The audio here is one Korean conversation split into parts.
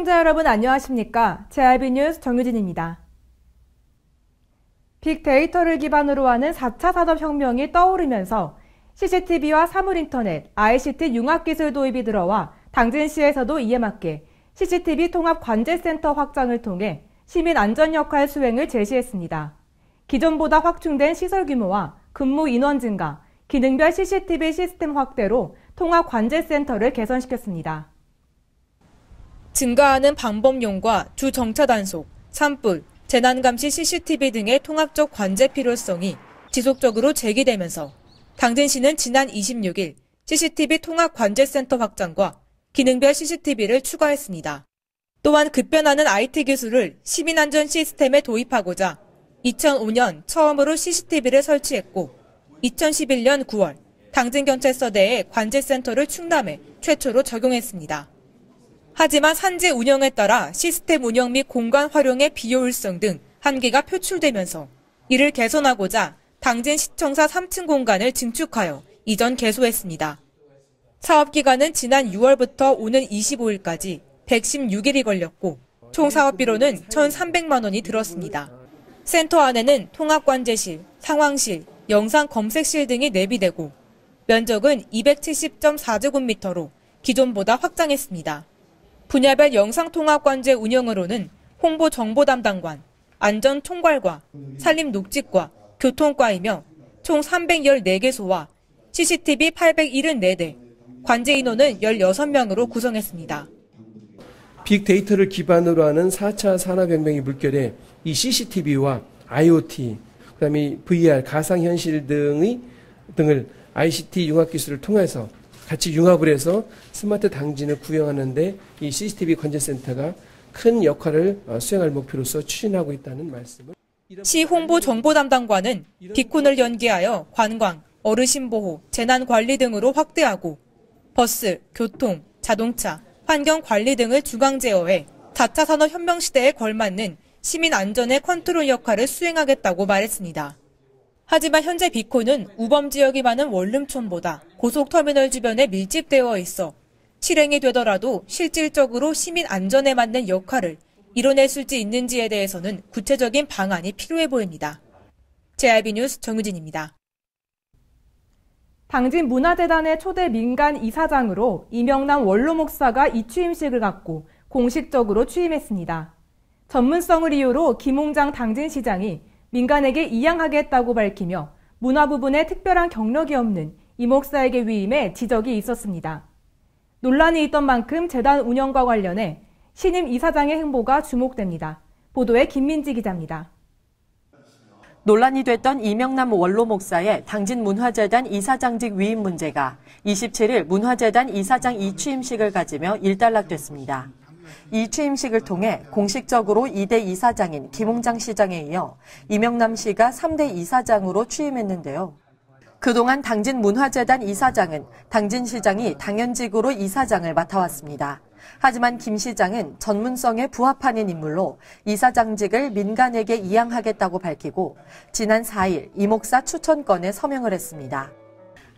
시청자 여러분 안녕하십니까? JIB 뉴스 정유진입니다. 빅데이터를 기반으로 하는 4차 산업혁명이 떠오르면서 CCTV와 사물인터넷, ICT 융합기술 도입이 들어와 당진시에서도 이에 맞게 CCTV 통합관제센터 확장을 통해 시민 안전 역할 수행을 제시했습니다. 기존보다 확충된 시설 규모와 근무 인원 증가, 기능별 CCTV 시스템 확대로 통합관제센터를 개선시켰습니다. 증가하는 방범용과 주 정차 단속, 산불, 재난감시 CCTV 등의 통합적 관제 필요성이 지속적으로 제기되면서 당진시는 지난 26일 CCTV 통합관제센터 확장과 기능별 CCTV를 추가했습니다. 또한 급변하는 IT 기술을 시민안전 시스템에 도입하고자 2005년 처음으로 CCTV를 설치했고 2011년 9월 당진경찰서내에 관제센터를 충남에 최초로 적용했습니다. 하지만 산지 운영에 따라 시스템 운영 및 공간 활용의 비효율성 등 한계가 표출되면서 이를 개선하고자 당진시청사 3층 공간을 증축하여 이전 개소했습니다. 사업기간은 지난 6월부터 오는 25일까지 116일이 걸렸고 총 사업비로는 1,300만 원이 들었습니다. 센터 안에는 통합관제실, 상황실, 영상 검색실 등이 내비되고 면적은 270.4제곱미터로 기존보다 확장했습니다. 분야별 영상통합관제 운영으로는 홍보정보담당관, 안전총괄과 산림녹지과, 교통과이며 총 314개소와 CCTV 874대, 관제 인원은 16명으로 구성했습니다. 빅데이터를 기반으로 하는 4차 산업혁명의 물결에 이 CCTV와 IoT, 그다음에 VR, 가상현실 등을 ICT 융합기술을 통해서 같이 융합을 해서 스마트 당진을 구현하는 데 이 CCTV 관제센터가 큰 역할을 수행할 목표로서 추진하고 있다는 말씀을. 시 홍보정보담당관은 비콘을 연계하여 관광, 어르신보호, 재난관리 등으로 확대하고 버스, 교통, 자동차, 환경관리 등을 중앙 제어해 4차 산업혁명 시대에 걸맞는 시민 안전의 컨트롤 역할을 수행하겠다고 말했습니다. 하지만 현재 비콘은 우범지역이 많은 원룸촌보다 고속터미널 주변에 밀집되어 있어 실행이 되더라도 실질적으로 시민 안전에 맞는 역할을 이뤄낼 수 있는지에 대해서는 구체적인 방안이 필요해 보입니다. JIB 뉴스 정유진입니다. 당진문화재단의 초대 민간 이사장으로 이명남 원로 목사가 이취임식을 갖고 공식적으로 취임했습니다. 전문성을 이유로 김홍장 당진시장이 민간에게 이양하겠다고 밝히며 문화 부분에 특별한 경력이 없는 이 목사에게 위임해 지적이 있었습니다. 논란이 있던 만큼 재단 운영과 관련해 신임 이사장의 행보가 주목됩니다. 보도에 김민지 기자입니다. 논란이 됐던 이명남 원로 목사의 당진문화재단 이사장직 위임 문제가 27일 문화재단 이사장 이취임식을 가지며 일단락됐습니다. 이 취임식을 통해 공식적으로 2대 이사장인 김홍장 시장에 이어 이명남 씨가 3대 이사장으로 취임했는데요. 그동안 당진문화재단 이사장은 당진시장이 당연직으로 이사장을 맡아왔습니다. 하지만 김 시장은 전문성에 부합하는 인물로 이사장직을 민간에게 이양하겠다고 밝히고 지난 4일 이 목사 추천건에 서명을 했습니다.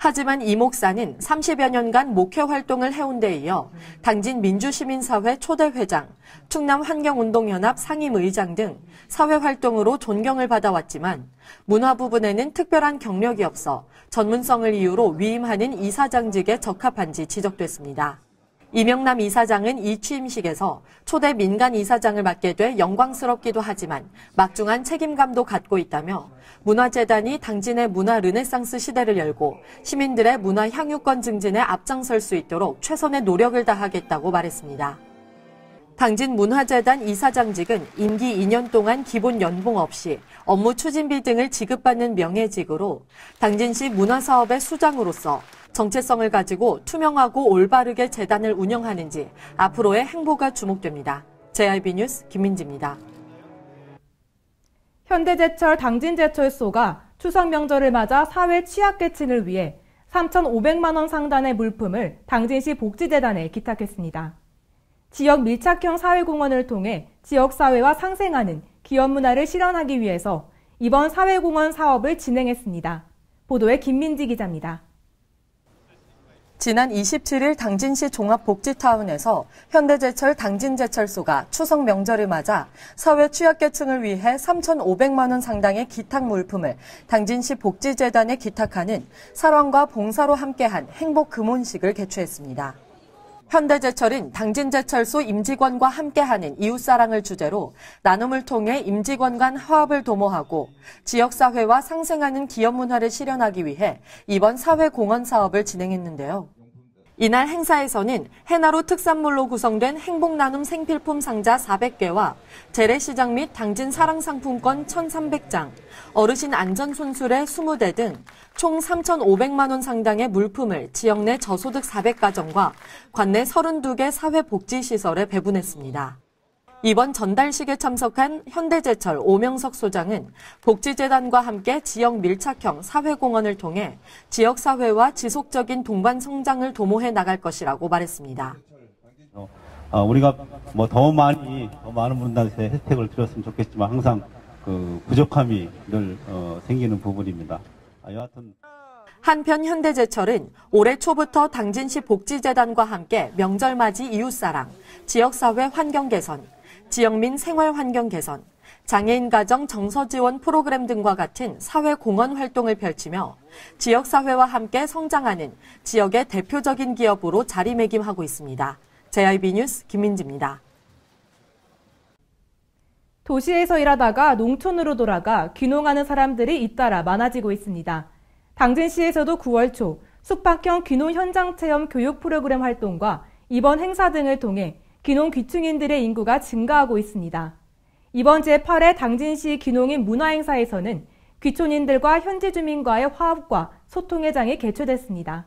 하지만 이 목사는 30여 년간 목회 활동을 해온 데 이어 당진 민주시민사회 초대회장, 충남환경운동연합 상임의장 등 사회 활동으로 존경을 받아왔지만 문화 부분에는 특별한 경력이 없어 전문성을 이유로 위임하는 이사장직에 적합한지 지적됐습니다. 이명남 이사장은 이 취임식에서 초대 민간 이사장을 맡게 돼 영광스럽기도 하지만 막중한 책임감도 갖고 있다며 문화재단이 당진의 문화 르네상스 시대를 열고 시민들의 문화 향유권 증진에 앞장설 수 있도록 최선의 노력을 다하겠다고 말했습니다. 당진문화재단 이사장직은 임기 2년 동안 기본 연봉 없이 업무 추진비 등을 지급받는 명예직으로 당진시 문화사업의 수장으로서 정체성을 가지고 투명하고 올바르게 재단을 운영하는지 앞으로의 행보가 주목됩니다. JIB 뉴스 김민지입니다. 현대제철 당진제철소가 추석 명절을 맞아 사회 취약계층을 위해 3,500만 원 상당의 물품을 당진시 복지재단에 기탁했습니다. 지역 밀착형 사회공헌을 통해 지역사회와 상생하는 기업문화를 실현하기 위해서 이번 사회공헌 사업을 진행했습니다. 보도에 김민지 기자입니다. 지난 27일 당진시 종합복지타운에서 현대제철 당진제철소가 추석 명절을 맞아 사회 취약계층을 위해 3,500만 원 상당의 기탁 물품을 당진시 복지재단에 기탁하는 사랑과 봉사로 함께한 행복금혼식을 개최했습니다. 현대제철은 당진제철소 임직원과 함께하는 이웃사랑을 주제로 나눔을 통해 임직원 간 화합을 도모하고 지역사회와 상생하는 기업 문화를 실현하기 위해 이번 사회공헌 사업을 진행했는데요. 이날 행사에서는 해나루 특산물로 구성된 행복나눔 생필품 상자 400개와 재래시장 및 당진 사랑상품권 1,300장, 어르신 안전손수레 20대 등 총 3,500만 원 상당의 물품을 지역 내 저소득 400가정과 관내 32개 사회복지시설에 배분했습니다. 이번 전달식에 참석한 현대제철 오명석 소장은 복지재단과 함께 지역 밀착형 사회공헌을 통해 지역사회와 지속적인 동반 성장을 도모해 나갈 것이라고 말했습니다. 우리가 더 많은 분들한테 혜택을 드렸으면 좋겠지만 항상 부족함이 늘 생기는 부분입니다. 여하튼 한편 현대제철은 올해 초부터 당진시 복지재단과 함께 명절맞이 이웃사랑, 지역사회 환경 개선, 지역민 생활 환경 개선, 장애인 가정 정서 지원 프로그램 등과 같은 사회 공헌 활동을 펼치며 지역사회와 함께 성장하는 지역의 대표적인 기업으로 자리매김하고 있습니다. JIB 뉴스 김민지입니다. 도시에서 일하다가 농촌으로 돌아가 귀농하는 사람들이 잇따라 많아지고 있습니다. 당진시에서도 9월 초 숙박형 귀농 현장 체험 교육 프로그램 활동과 이번 행사 등을 통해 귀농 귀층인들의 인구가 증가하고 있습니다. 이번 제8회 당진시 귀농인 문화행사에서는 귀촌인들과 현지 주민과의 화합과 소통의 장이 개최됐습니다.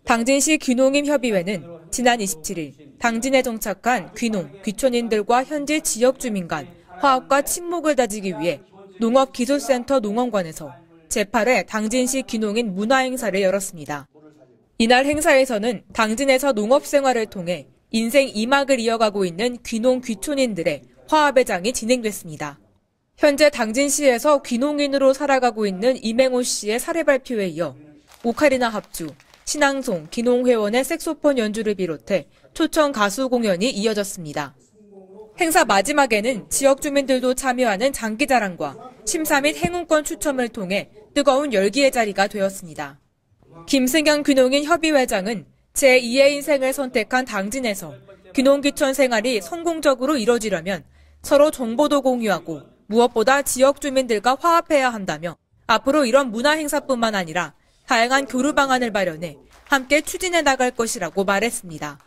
당진시 귀농인 협의회는 지난 27일 당진에 정착한 귀농, 귀촌인들과 현지 지역 주민 간 화합과 친목을 다지기 위해 농업기술센터 농원관에서 제8회 당진시 귀농인 문화행사를 열었습니다. 이날 행사에서는 당진에서 농업생활을 통해 인생 2막을 이어가고 있는 귀농, 귀촌인들의 화합의 장이 진행됐습니다. 현재 당진시에서 귀농인으로 살아가고 있는 이맹호 씨의 사례 발표에 이어 오카리나 합주, 신앙송, 귀농회원의 색소폰 연주를 비롯해 초청 가수 공연이 이어졌습니다. 행사 마지막에는 지역 주민들도 참여하는 장기자랑과 심사 및 행운권 추첨을 통해 뜨거운 열기의 자리가 되었습니다. 김승현 귀농인 협의회장은 제2의 인생을 선택한 당진에서 귀농귀촌 생활이 성공적으로 이뤄지려면 서로 정보도 공유하고 무엇보다 지역 주민들과 화합해야 한다며 앞으로 이런 문화행사뿐만 아니라 다양한 교류 방안을 마련해 함께 추진해 나갈 것이라고 말했습니다.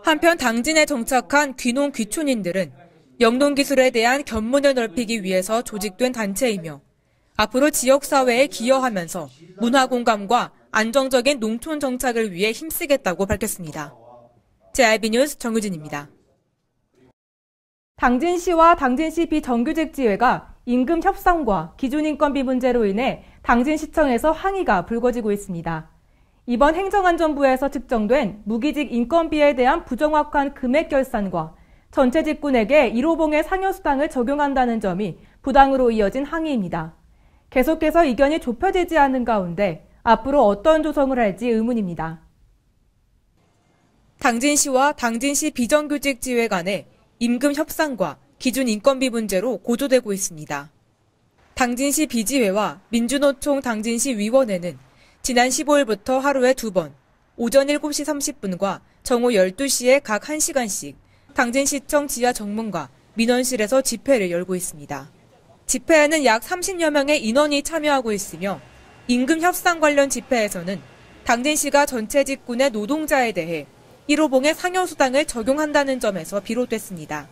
한편 당진에 정착한 귀농 귀촌인들은 영농기술에 대한 견문을 넓히기 위해서 조직된 단체이며 앞으로 지역사회에 기여하면서 문화공감과 안정적인 농촌 정착을 위해 힘쓰겠다고 밝혔습니다. JIB 뉴스 정유진입니다. 당진시와 당진시 비정규직지회가 임금 협상과 기준인건비 문제로 인해 당진시청에서 항의가 불거지고 있습니다. 이번 행정안전부에서 측정된 무기직 인건비에 대한 부정확한 금액 결산과 전체 직군에게 1호봉의 상여수당을 적용한다는 점이 부당으로 이어진 항의입니다. 계속해서 이견이 좁혀지지 않은 가운데 앞으로 어떤 조성을 할지 의문입니다. 당진시와 당진시 비정규직지회 간의 임금 협상과 기준 인건비 문제로 고조되고 있습니다. 당진시 비지회와 민주노총 당진시 위원회는 지난 15일부터 하루에 2번, 오전 7시 30분과 정오 12시에 각 1시간씩 당진시청 지하 정문과 민원실에서 집회를 열고 있습니다. 집회에는 약 30여 명의 인원이 참여하고 있으며 임금 협상 관련 집회에서는 당진시가 전체 직군의 노동자에 대해 1호봉의 상여수당을 적용한다는 점에서 비롯됐습니다.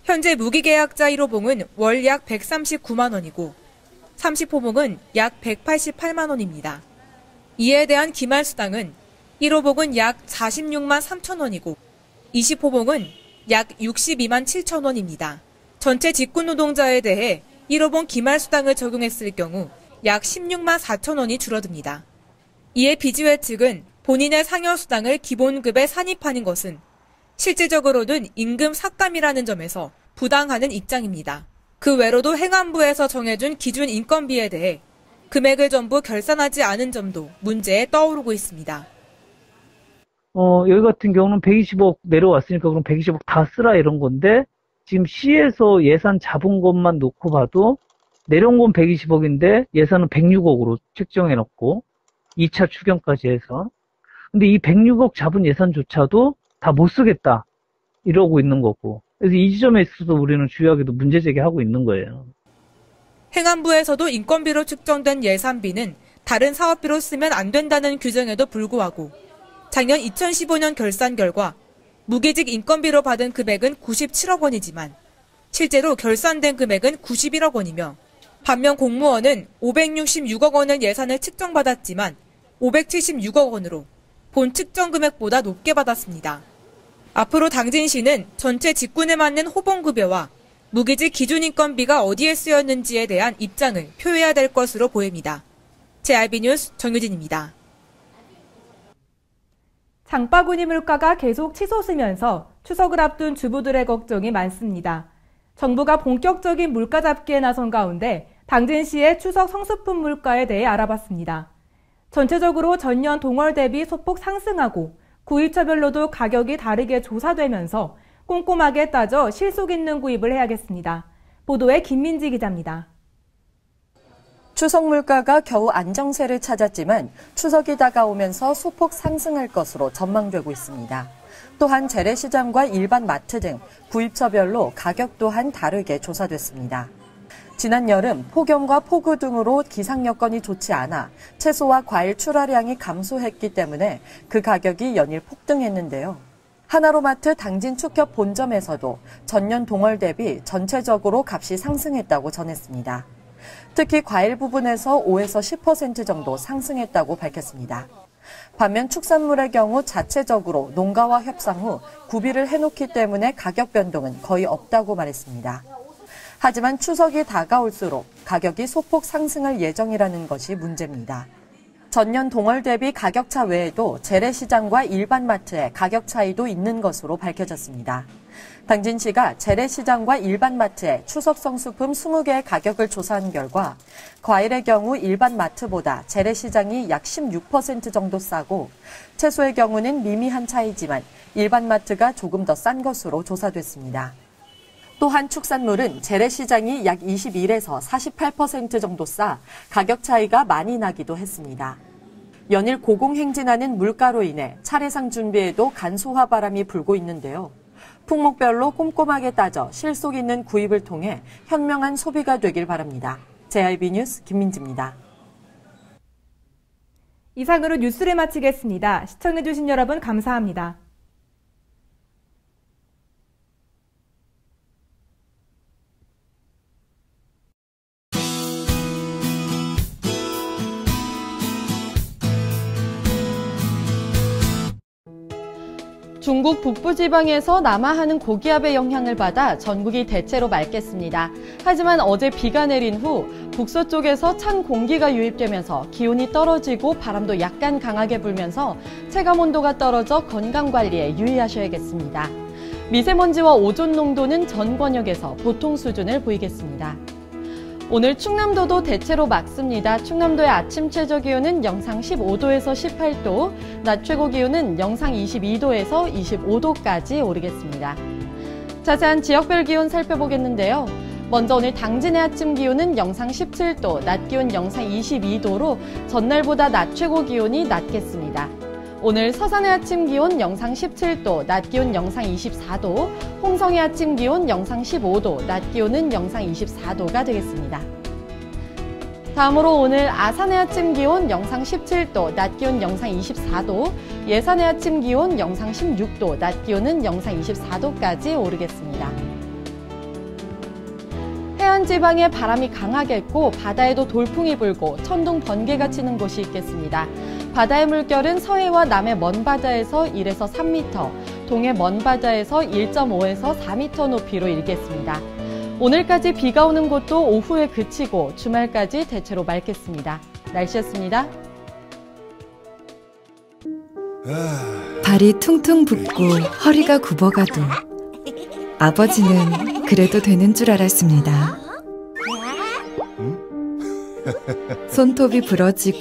현재 무기계약자 1호봉은 월 약 139만 원이고 30호봉은 약 188만 원입니다. 이에 대한 기말수당은 1호봉은 약 46만 3천 원이고 20호봉은 약 62만 7천 원입니다. 전체 직군 노동자에 대해 1호봉 기말수당을 적용했을 경우 약 16만 4천 원이 줄어듭니다. 이에 비지회 측은 본인의 상여수당을 기본급에 산입하는 것은 실질적으로는 임금 삭감이라는 점에서 부당하는 입장입니다. 그 외로도 행안부에서 정해준 기준 인건비에 대해 금액을 전부 결산하지 않은 점도 문제에 떠오르고 있습니다. 여기 같은 경우는 120억 내려왔으니까 그럼 120억 다 쓰라 이런 건데 지금 시에서 예산 잡은 것만 놓고 봐도 내려온 건 120억인데 예산은 106억으로 책정해 놓고 2차 추경까지 해서 근데 이 106억 잡은 예산조차도 다 못 쓰겠다 이러고 있는 거고 그래서 이 지점에 있어서 우리는 주요하게도 문제 제기하고 있는 거예요. 행안부에서도 인건비로 측정된 예산비는 다른 사업비로 쓰면 안 된다는 규정에도 불구하고 작년 2015년 결산 결과 무기직 인건비로 받은 금액은 97억 원이지만 실제로 결산된 금액은 91억 원이며 반면 공무원은 566억 원의 예산을 측정받았지만 576억 원으로 본 측정 금액보다 높게 받았습니다. 앞으로 당진시는 전체 직군에 맞는 호봉급여와 무기직 기준인건비가 어디에 쓰였는지에 대한 입장을 표해야 될 것으로 보입니다. JRB 뉴스 정유진입니다. 장바구니 물가가 계속 치솟으면서 추석을 앞둔 주부들의 걱정이 많습니다. 정부가 본격적인 물가 잡기에 나선 가운데 당진시의 추석 성수품 물가에 대해 알아봤습니다. 전체적으로 전년 동월 대비 소폭 상승하고 구입처별로도 가격이 다르게 조사되면서 꼼꼼하게 따져 실속 있는 구입을 해야겠습니다. 보도에 김민지 기자입니다. 추석 물가가 겨우 안정세를 찾았지만 추석이 다가오면서 소폭 상승할 것으로 전망되고 있습니다. 또한 재래시장과 일반 마트 등 구입처별로 가격 또한 다르게 조사됐습니다. 지난 여름 폭염과 폭우 등으로 기상 여건이 좋지 않아 채소와 과일 출하량이 감소했기 때문에 그 가격이 연일 폭등했는데요. 하나로마트 당진 축협 본점에서도 전년 동월 대비 전체적으로 값이 상승했다고 전했습니다. 특히 과일 부분에서 5에서 10% 정도 상승했다고 밝혔습니다. 반면 축산물의 경우 자체적으로 농가와 협상 후 구비를 해놓기 때문에 가격 변동은 거의 없다고 말했습니다. 하지만 추석이 다가올수록 가격이 소폭 상승할 예정이라는 것이 문제입니다. 전년 동월 대비 가격차 외에도 재래시장과 일반 마트의 가격 차이도 있는 것으로 밝혀졌습니다. 당진시가 재래시장과 일반 마트의 추석 성수품 20개의 가격을 조사한 결과 과일의 경우 일반 마트보다 재래시장이 약 16% 정도 싸고 채소의 경우는 미미한 차이지만 일반 마트가 조금 더 싼 것으로 조사됐습니다. 또한 축산물은 재래시장이 약 21에서 48% 정도 싸 가격 차이가 많이 나기도 했습니다. 연일 고공행진하는 물가로 인해 차례상 준비에도 간소화 바람이 불고 있는데요. 품목별로 꼼꼼하게 따져 실속 있는 구입을 통해 현명한 소비가 되길 바랍니다. JRB 뉴스 김민지입니다. 이상으로 뉴스를 마치겠습니다. 시청해주신 여러분 감사합니다. 중국 북부지방에서 남하하는 고기압의 영향을 받아 전국이 대체로 맑겠습니다. 하지만 어제 비가 내린 후 북서쪽에서 찬 공기가 유입되면서 기온이 떨어지고 바람도 약간 강하게 불면서 체감온도가 떨어져 건강관리에 유의하셔야겠습니다. 미세먼지와 오존 농도는 전 권역에서 보통 수준을 보이겠습니다. 오늘 충남도도 대체로 맑습니다. 충남도의 아침 최저 기온은 영상 15도에서 18도, 낮 최고 기온은 영상 22도에서 25도까지 오르겠습니다. 자세한 지역별 기온 살펴보겠는데요. 먼저 오늘 당진의 아침 기온은 영상 17도, 낮 기온 영상 22도로 전날보다 낮 최고 기온이 낮겠습니다. 오늘 서산의 아침 기온 영상 17도, 낮 기온 영상 24도, 홍성의 아침 기온 영상 15도, 낮 기온은 영상 24도가 되겠습니다. 다음으로 오늘 아산의 아침 기온 영상 17도, 낮 기온 영상 24도, 예산의 아침 기온 영상 16도, 낮 기온은 영상 24도까지 오르겠습니다. 해안 지방에 바람이 강하겠고 바다에도 돌풍이 불고 천둥 번개가 치는 곳이 있겠습니다. 바다의 물결은 서해와 남해 먼바다에서 1에서 3m, 동해 먼바다에서 1.5에서 4m 높이로 일겠습니다. 오늘까지 비가 오는 곳도 오후에 그치고 주말까지 대체로 맑겠습니다. 날씨였습니다. 발이 퉁퉁 붓고 허리가 굽어가도 아버지는 그래도 되는 줄 알았습니다. 손톱이 부러지고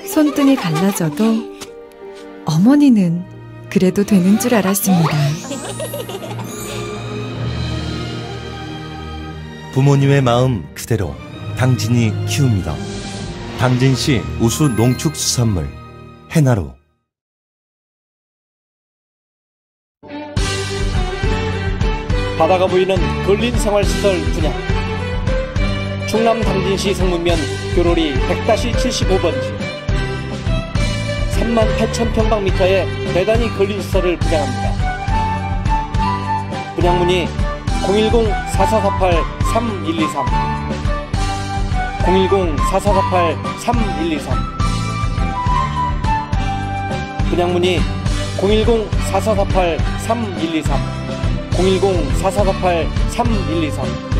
손등이 갈라져도 어머니는 그래도 되는 줄 알았습니다. 부모님의 마음 그대로 당진이 키웁니다. 당진시 우수 농축수산물 해나루. 바다가 보이는 근린생활시설 분양. 충남 당진시 성문면 교로리 100-75번지 38,000평방미터의 대단위 근린시설을 분양합니다. 분양문의 010-4448-3123 010-4448-3123 분양문의 010-4448-3123 010-4448-3123